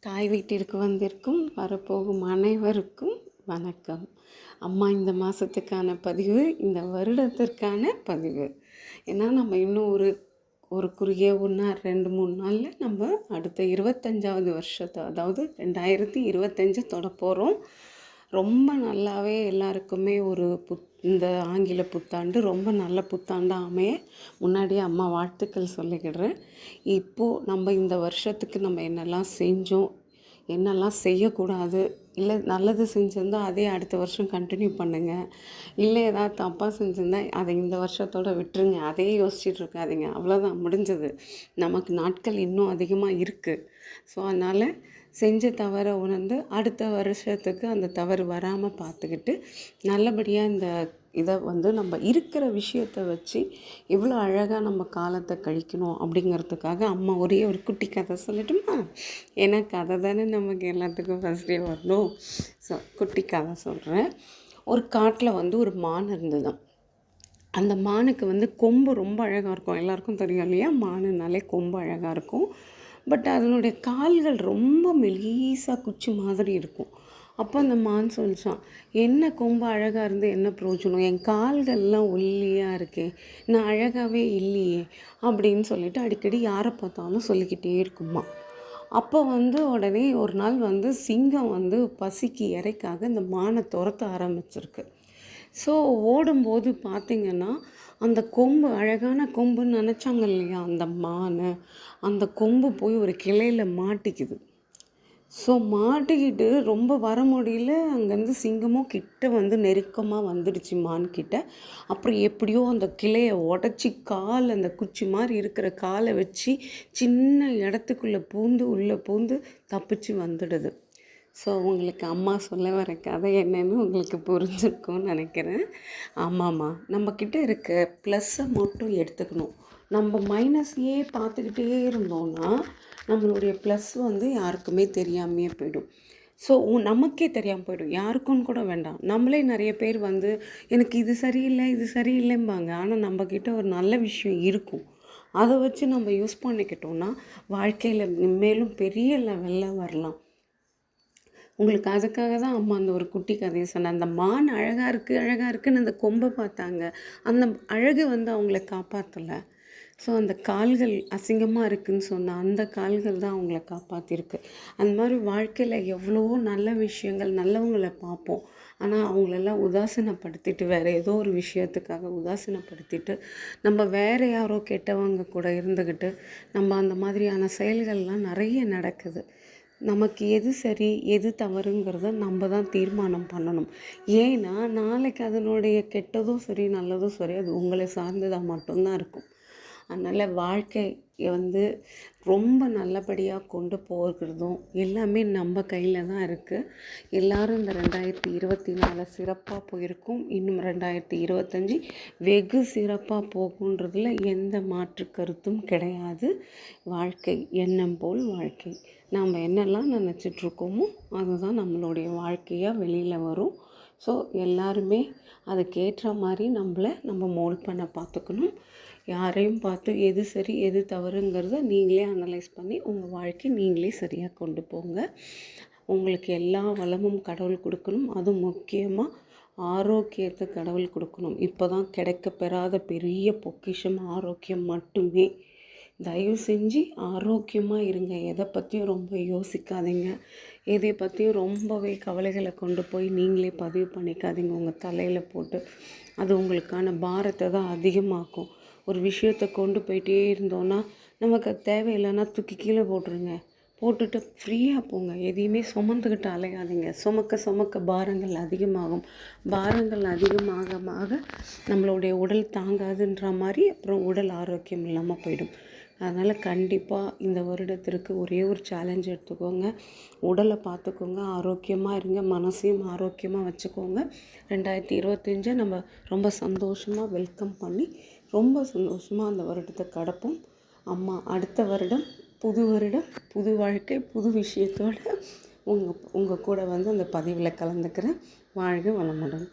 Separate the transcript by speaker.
Speaker 1: தாய் வீட்டிற்கு வந்திருக்கும் வரப்போகும் அனைவருக்கும் வணக்கம். அம்மா இந்த மாதத்துக்கான பதிவு, இந்த வருடத்திற்கான பதிவு. ஏன்னா நம்ம இன்னும் ஒரு குறுகிய 1 நாள் 2-3 நாளில் நம்ம அடுத்த 25வது வருஷத்தை, அதாவது 2025 தொட போகிறோம். ரொம்ப நல்லாவே எல்லாருக்குமே இந்த ஆங்கில புத்தாண்டு ரொம்ப நல்ல புத்தாண்டாக அமைய முன்னாடியே அம்மா வாழ்த்துக்கள் சொல்லிக்கிடுறேன். இப்போது நம்ம இந்த வருஷத்துக்கு நம்ம என்னெல்லாம் செஞ்சோம், என்னெல்லாம் செய்யக்கூடாது, இல்லை நல்லது செஞ்சுருந்தால் அதே அடுத்த வருஷம் கண்டினியூ பண்ணுங்கள், இல்லை ஏதாவது தப்பாக செஞ்சுருந்தா அதை இந்த வருஷத்தோடு விட்டுருங்க, அதையே யோசிச்சுட்டு இருக்காதீங்க. அவ்வளோதான், முடிஞ்சது. நமக்கு நாட்கள் இன்னும் அதிகமாக இருக்குது. ஸோ அதனால் செஞ்ச தவறை உணர்ந்து அடுத்த வருஷத்துக்கு அந்த தவறு வராமல் பார்த்துக்கிட்டு நல்லபடியாக இதை நம்ம இருக்கிற விஷயத்தை வச்சு எவ்வளோ அழகாக நம்ம காலத்தை கழிக்கணும் அப்படிங்கிறதுக்காக அம்மா ஒரே ஒரு குட்டி கதை சொல்லட்டுமா? ஏன்னா கதை தானே நமக்கு எல்லாத்துக்கும் ஃபஸ்ட்டே வரணும். ஸோ குட்டி கதை சொல்கிறேன். ஒரு காட்டில் ஒரு மான் இருந்ததுதான். அந்த மானுக்கு கொம்பு ரொம்ப அழகாக இருக்கும். எல்லாருக்கும் தெரியும் இல்லையா, மானுனாலே கொம்பு அழகாக இருக்கும். பட் அதனுடைய கால்கள் ரொம்ப மெலீஸாக குச்சி மாதிரி இருக்கும். அப்போ அந்த மான் சொல்லிச்சான், என்ன கொம்பு அழகாக இருந்து என்ன பிரயோஜனம், என் கால்கள்லாம் ஒல்லியாக இருக்கே, நான் அழகாகவே இல்லையே அப்படின்னு சொல்லிட்டு அடிக்கடி யாரை பார்த்தாலும் சொல்லிக்கிட்டே இருக்குமா. அப்போ உடனே ஒரு நாள் சிங்கம் பசிக்கு இறைக்காக இந்த மானை துரத்த ஆரம்பிச்சிருக்கு. ஸோ ஓடும்போது பார்த்திங்கன்னா அந்த கொம்பு, அழகான கொம்புன்னு நினச்சாங்க இல்லையா அந்த மான், அந்த கொம்பு போய் ஒரு கிளையில் மாட்டிக்குது. ஸோ மாட்டிக்கிட்டு ரொம்ப வர முடியல. அங்கேருந்து சிங்கமும் கிட்ட நெருக்கமாக வந்துடுச்சு மான்கிட்ட. அப்புறம் எப்படியோ அந்த கிளையை உடச்சி அந்த குச்சி மாதிரி இருக்கிற காலை வச்சு சின்ன இடத்துக்குள்ளே உள்ளே பூந்து தப்பிச்சு வந்துடுது. ஸோ உங்களுக்கு அம்மா சொல்ல வர கதை என்னன்னு உங்களுக்கு புரிஞ்சிருக்கும்னு நினைக்கிறேன். ஆமாம்மா, நம்மக்கிட்ட இருக்க ப்ளஸ்ஸை மட்டும் எடுத்துக்கணும். நம்ம மைனஸையே பார்த்துக்கிட்டே இருந்தோம்னா நம்மளுடைய ப்ளஸ் யாருக்குமே தெரியாமையே போயிடும். ஸோ நமக்கே தெரியாமல் போயிடும், யாருக்குன்னு கூட வேண்டாம். நம்மளே நிறைய பேர் எனக்கு இது சரியில்லை இது சரியில்லைம்பாங்க. ஆனால் நம்மக்கிட்ட ஒரு நல்ல விஷயம் இருக்கும். அதை வச்சு நம்ம யூஸ் பண்ணிக்கிட்டோம்னா வாழ்க்கையில் மேலும் பெரிய லெவலில் வரலாம். உங்களுக்கு அதுக்காக தான் அம்மா அந்த ஒரு குட்டி கதையை சொன்னேன். அந்த மான் அழகாக இருக்குன்னு அந்த கொம்பை பார்த்தாங்க. அந்த அழகு அவங்கள காப்பாற்றலை. ஸோ அந்த கால்கள் அசிங்கமாக இருக்குதுன்னு சொன்னால் அந்த கால்கள் தான் அவங்கள காப்பாற்றிருக்கு. அந்த மாதிரி வாழ்க்கையில் எவ்வளோ நல்ல விஷயங்கள், நல்லவங்களை பார்ப்போம். ஆனால் அவங்களெல்லாம் உதாசீனப்படுத்திட்டு வேறு ஏதோ ஒரு விஷயத்துக்காக உதாசீனப்படுத்திட்டு நம்ம வேறு யாரோ கெட்டவங்க கூட இருந்துக்கிட்டு நம்ம அந்த மாதிரியான செயல்கள்லாம் நிறைய நடக்குது. நமக்கு எது சரி எது தவறுங்கிறத நம்ம தான் தீர்மானம் பண்ணணும். ஏன்னா நாளைக்கு அதனுடைய கெட்டதும் சரி நல்லதும் சரி அது உங்களை சார்ந்ததாக மட்டும்தான் இருக்கும். அதனால் வாழ்க்கையை ரொம்ப நல்லபடியாக கொண்டு போகிறதும் எல்லாமே நம்ம கையில் தான் இருக்குது. எல்லோரும் இந்த 2024 சிறப்பாக போயிருக்கும். இன்னும் 2025 வெகு சிறப்பாக போகுன்றதில் எந்த மாற்று கருத்தும் கிடையாது. வாழ்க்கை எண்ணம் போல் வாழ்க்கை. நாம் என்னெல்லாம் நினச்சிட்ருக்கோமோ அதுதான் நம்மளுடைய வாழ்க்கையாக வெளியில் வரும். ஸோ எல்லாருமே அதுக்கேற்ற மாதிரி நம்ம மோல்ட் பண்ண பார்த்துக்கணும். யாரையும் பார்த்து எது சரி எது தவறுங்கிறத நீங்களே அனலைஸ் பண்ணி உங்கள் வாழ்க்கை நீங்களே சரியாக கொண்டு போங்க. உங்களுக்கு எல்லா வளமும் கடவுள் கொடுக்கணும். அதுவும் முக்கியமாக ஆரோக்கியத்தை கடவுள் கொடுக்கணும். இப்போ தான் கிடைக்க பெறாத பெரிய பொக்கிஷம் ஆரோக்கியம் மட்டுமே. தயவு செஞ்சு ஆரோக்கியமாக இருங்க. எதை பற்றியும் ரொம்ப யோசிக்காதீங்க. எதை பற்றியும் ரொம்பவே கவலைகளை கொண்டு போய் நீங்களே பதிவு பண்ணிக்காதீங்க உங்கள் தலையில் போட்டு. அது உங்களுக்கான பாரத்தை தான் அதிகமாக்கும். ஒரு விஷயத்தை கொண்டு போயிட்டே இருந்தோன்னா நமக்கு தேவையில்லைன்னா தூக்கி கீழே போட்டுட்டு ஃப்ரீயாக போங்க. எதையுமே சுமந்துக்கிட்டு அலையாதீங்க. சுமக்க பாரங்கள் அதிகமாகும். பாரங்கள் அதிகமாக நம்மளுடைய உடல் தாங்காதுன்ற மாதிரி அப்புறம் உடல் ஆரோக்கியம் இல்லாமல் போயிடும். அதனால் கண்டிப்பாக இந்த வருடத்திற்கு ஒரே ஒரு சேலஞ்ச் எடுத்துக்கோங்க. உடலை பார்த்துக்கோங்க, ஆரோக்கியமாக இருங்க, மனசையும் ஆரோக்கியமாக வச்சுக்கோங்க. 2025 நம்ம ரொம்ப சந்தோஷமாக வெல்கம் பண்ணி ரொம்ப சந்தோஷமாக அந்த வருடத்தை கடப்போம். அம்மா அடுத்த வருடம் புது வாழ்க்கை புது விஷயத்தோடு உங்கள் கூட அந்த பதிவில் கலந்துக்கிறேன். வாழ்க வளமுடன்.